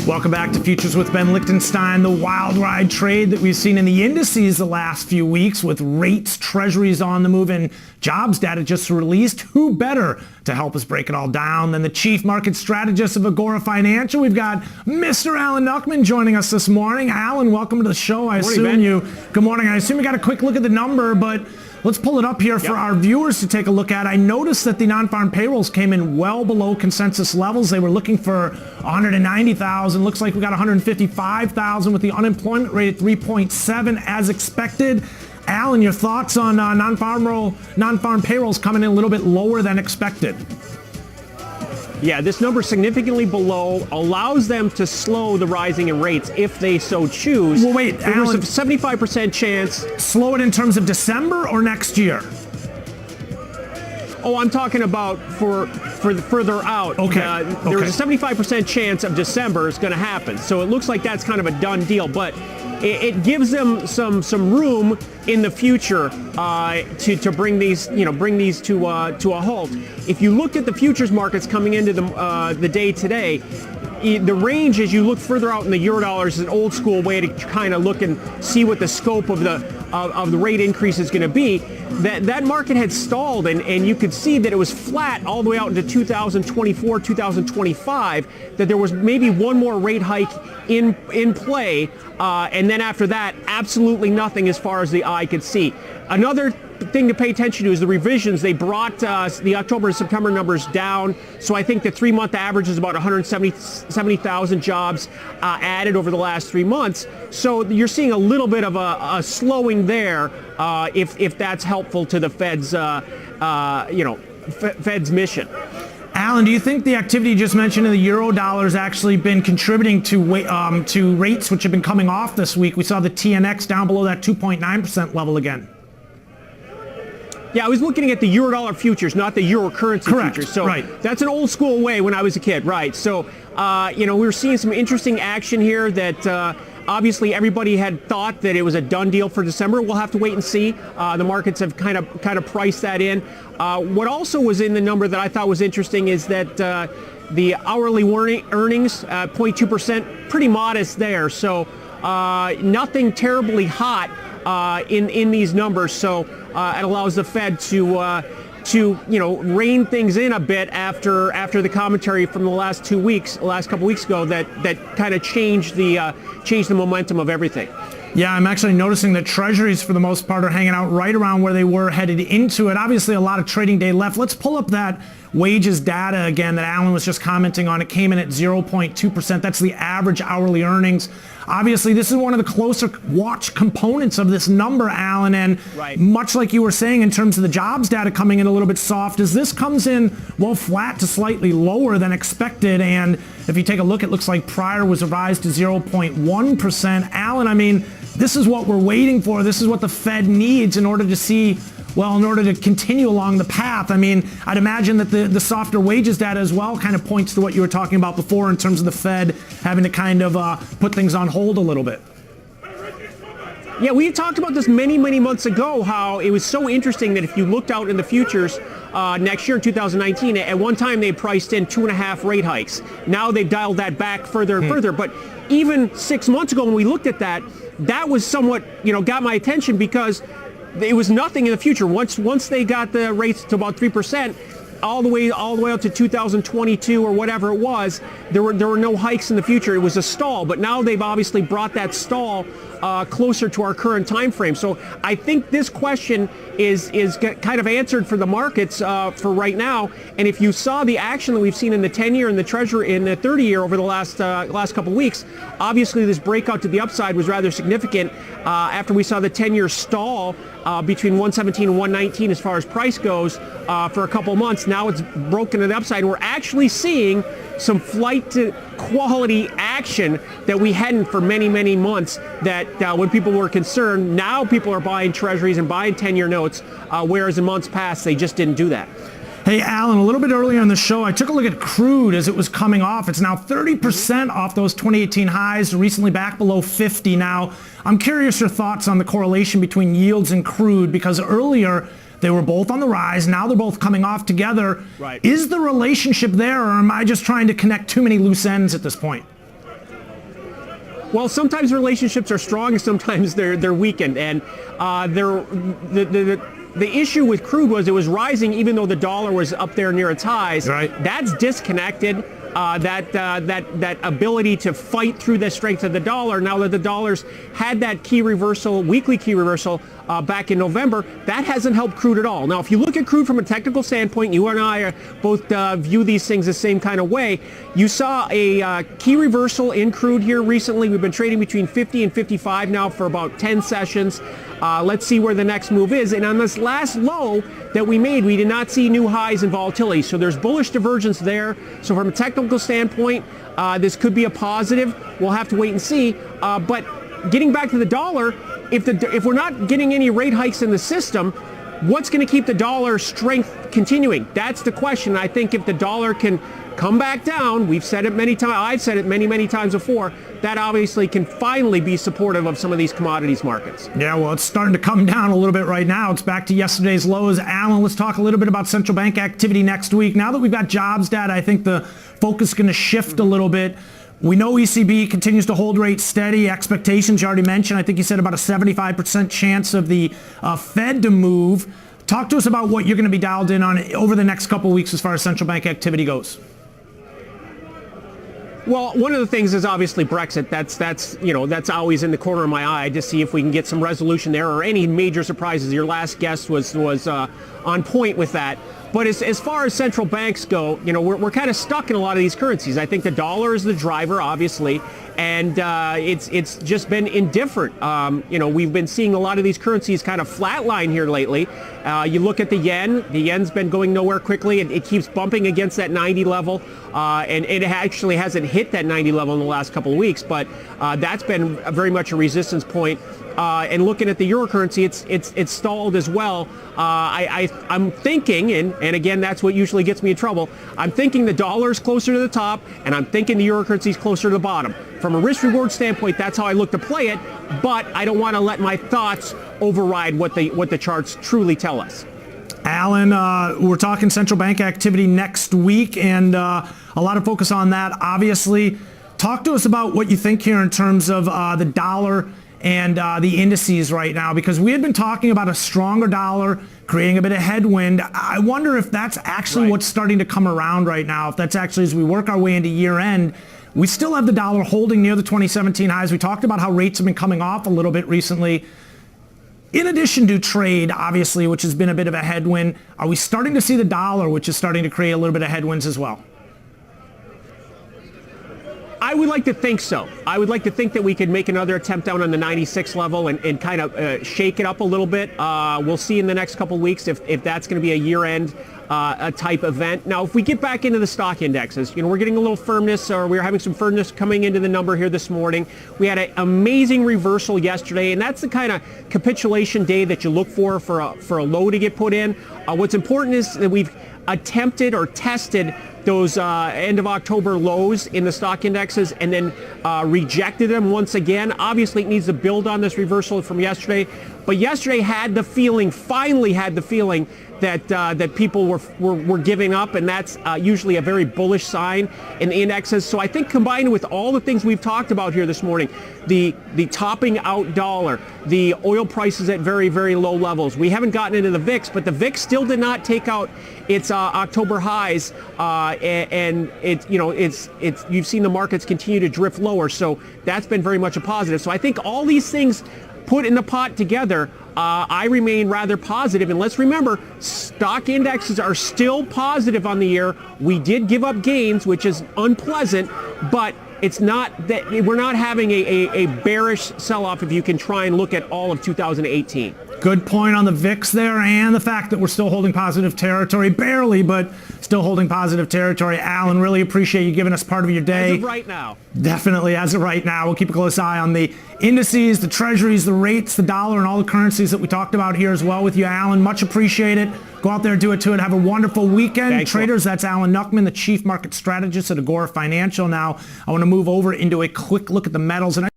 Welcome back to Futures with Ben Lichtenstein. The wild ride trade that we've seen in the indices the last few weeks with rates, treasuries on the move, and jobs data just released. Who better to help us break it all down than the chief market strategist of Agora Financial? We've got Mr. Alan Nuckman joining us this morning. Alan, welcome to the show. Good morning. I assume you got a quick look at the number, but let's pull it up here for our viewers to take a look at. I noticed that the non-farm payrolls came in well below consensus levels. They were looking for 190,000. Looks like we got 155,000 with the unemployment rate at 3.7 as expected. Alan, your thoughts on non-farm payrolls coming in a little bit lower than expected? Yeah, this number significantly below allows them to slow the rising in rates if they so choose. Well, wait, there was a 75% chance. Slow it in terms of December or next year? Oh, I'm talking about for the further out. Okay. There's a 75% chance of December is going to happen. So it looks like that's kind of a done deal, but it gives them some room in the future to bring these to a halt. If you look at the futures markets coming into the day today, the range as you look further out in the Eurodollar is an old school way to kind of look and see what the scope of the rate increase is going to be. That market had stalled, and you could see that it was flat all the way out into 2024, 2025, that there was maybe one more rate hike in play, and then after that, absolutely nothing as far as the eye could see. Another thing to pay attention to is the revisions. They brought the October and September numbers down, so I think the 3-month average is about 170,000 jobs added over the last 3 months. So you're seeing a little bit of a slowing there, if that's helpful to the Fed's Fed's mission. Alan, do you think the activity you just mentioned in the Eurodollar has actually been contributing to rates which have been coming off this week? We saw the TNX down below that 2.9% level again. Yeah, I was looking at the Eurodollar futures, not the Euro currency futures. So that's an old school way when I was a kid, right? So, we were seeing some interesting action here that obviously everybody had thought that it was a done deal for December. We'll have to wait and see. The markets have kind of priced that in. What also was in the number that I thought was interesting is that the hourly earnings, 0.2%, pretty modest there. So nothing terribly hot in these numbers. So it allows the Fed to rein things in a bit after the commentary from the last couple weeks ago that kind of changed the momentum of everything. Yeah, I'm actually noticing that treasuries for the most part are hanging out right around where they were headed into it. Obviously a lot of trading day left. Let's pull up that wages data again that Alan was just commenting on. It came in at 0.2%. That's the average hourly earnings. Obviously, this is one of the closer watch components of this number, Alan, and much like you were saying in terms of the jobs data coming in a little bit soft, as this comes in, flat to slightly lower than expected, and if you take a look, it looks like prior was revised to 0.1%. Alan, I mean, this is what we're waiting for. This is what the Fed needs in order to continue along the path. I mean, I'd imagine that the softer wages data as well kind of points to what you were talking about before in terms of the Fed having to kind of put things on hold a little bit. Yeah, we talked about this many months ago, how it was so interesting that if you looked out in the futures next year in 2019, at one time they priced in 2.5 rate hikes. Now they've dialed that back further and further. But even 6 months ago when we looked at that, that was somewhat, got my attention because it was nothing in the future. Once they got the rates to about 3%, all the way up to 2022 or whatever it was, there were no hikes in the future. It was a stall, but now they've obviously brought that stall closer to our current time frame. So I think this question is kind of answered for the markets for right now. And if you saw the action that we've seen in the 10-year and the Treasury in the 30-year over the last couple of weeks, obviously this breakout to the upside was rather significant after we saw the 10-year stall between 117 and 119 as far as price goes for a couple months. Now it's broken to the upside. We're actually seeing some flight to quality action that we hadn't for many months, that when people were concerned, now people are buying treasuries and buying 10-year notes, whereas in months past they just didn't do that. Hey, Alan, a little bit earlier in the show, I took a look at crude as it was coming off. It's now 30% off those 2018 highs, recently back below 50 now. I'm curious your thoughts on the correlation between yields and crude, because earlier they were both on the rise. Now they're both coming off together. Is the relationship there, or am I just trying to connect too many loose ends at this point? Well, sometimes relationships are strong, and sometimes they're weakened, and the issue with crude was it was rising even though the dollar was up there near its highs. Right. That's disconnected. That ability to fight through the strength of the dollar, now that the dollar's had that key reversal, weekly key reversal back in November, that hasn't helped crude at all. Now, if you look at crude from a technical standpoint, you and I both view these things the same kind of way. You saw a key reversal in crude here recently. We've been trading between 50 and 55 now for about 10 sessions. Let's see where the next move is. And on this last low that we made, we did not see new highs in volatility. So there's bullish divergence there. So from a technical standpoint, this could be a positive. We'll have to wait and see. But getting back to the dollar, if we're not getting any rate hikes in the system, what's going to keep the dollar strength continuing? That's the question. I think if the dollar can come back down, we've said it many times, I've said it many times before, that obviously can finally be supportive of some of these commodities markets. Yeah, well, it's starting to come down a little bit right now. It's back to yesterday's lows. Alan, let's talk a little bit about central bank activity next week. Now that we've got jobs data, I think the focus is going to shift a little bit. We know ECB continues to hold rates steady. Expectations you already mentioned. I think you said about a 75% chance of the Fed to move. Talk to us about what you're going to be dialed in on over the next couple of weeks as far as central bank activity goes. Well, one of the things is obviously Brexit. That's always in the corner of my eye to see if we can get some resolution there or any major surprises. Your last guest was on point with that. But as far as central banks go, we're kind of stuck in a lot of these currencies. I think the dollar is the driver, obviously, and it's just been indifferent. We've been seeing a lot of these currencies kind of flatline here lately. You look at the yen. The yen's been going nowhere quickly. It keeps bumping against that 90 level, and it actually hasn't hit that 90 level in the last couple of weeks. But that's been very much a resistance point. And looking at the euro currency, it's stalled as well. I'm thinking, and again, that's what usually gets me in trouble. I'm thinking the dollar's closer to the top, and I'm thinking the euro currency's closer to the bottom. From a risk-reward standpoint, that's how I look to play it. But I don't want to let my thoughts override what the charts truly tell us. Alan, we're talking central bank activity next week, and a lot of focus on that, obviously. Talk to us about what you think here in terms of the dollar and the indices right now, because we had been talking about a stronger dollar creating a bit of headwind. I wonder if that's actually what's starting to come around right now, if that's actually as we work our way into year end. We still have the dollar holding near the 2017 highs. We talked about how rates have been coming off a little bit recently. In addition to trade, obviously, which has been a bit of a headwind, are we starting to see the dollar, which is starting to create a little bit of headwinds as well? I would like to think so. I would like to think that we could make another attempt down on the 96 level and kind of shake it up a little bit. We'll see in the next couple of weeks if that's going to be a year-end type event. Now, if we get back into the stock indexes, we're getting a little firmness, or we're having some firmness coming into the number here this morning. We had an amazing reversal yesterday, and that's the kind of capitulation day that you look for a low to get put in. What's important is that we've attempted or tested those end of October lows in the stock indexes and then rejected them once again. Obviously, it needs to build on this reversal from yesterday. But yesterday finally had the feeling that people were giving up, and that's usually a very bullish sign in the indexes. So I think combined with all the things we've talked about here this morning, the topping out dollar, the oil prices at very, very low levels. We haven't gotten into the VIX, but the VIX still did not take out its October highs, and you've seen the markets continue to drift lower. So that's been very much a positive. So I think all these things put in the pot together, I remain rather positive. And let's remember, stock indexes are still positive on the year. We did give up gains, which is unpleasant, but it's not that we're not having a bearish sell-off if you can try and look at all of 2018. Good point on the VIX there, and the fact that we're still holding positive territory, barely, but still holding positive territory. Alan, really appreciate you giving us part of your day. As of right now. Definitely, as of right now. We'll keep a close eye on the indices, the treasuries, the rates, the dollar, and all the currencies that we talked about here as well with you, Alan. Much appreciated. Go out there, do it to it. Have a wonderful weekend. Thanks, Traders, that's Alan Nuckman, the Chief Market Strategist at Agora Financial. Now, I want to move over into a quick look at the metals. And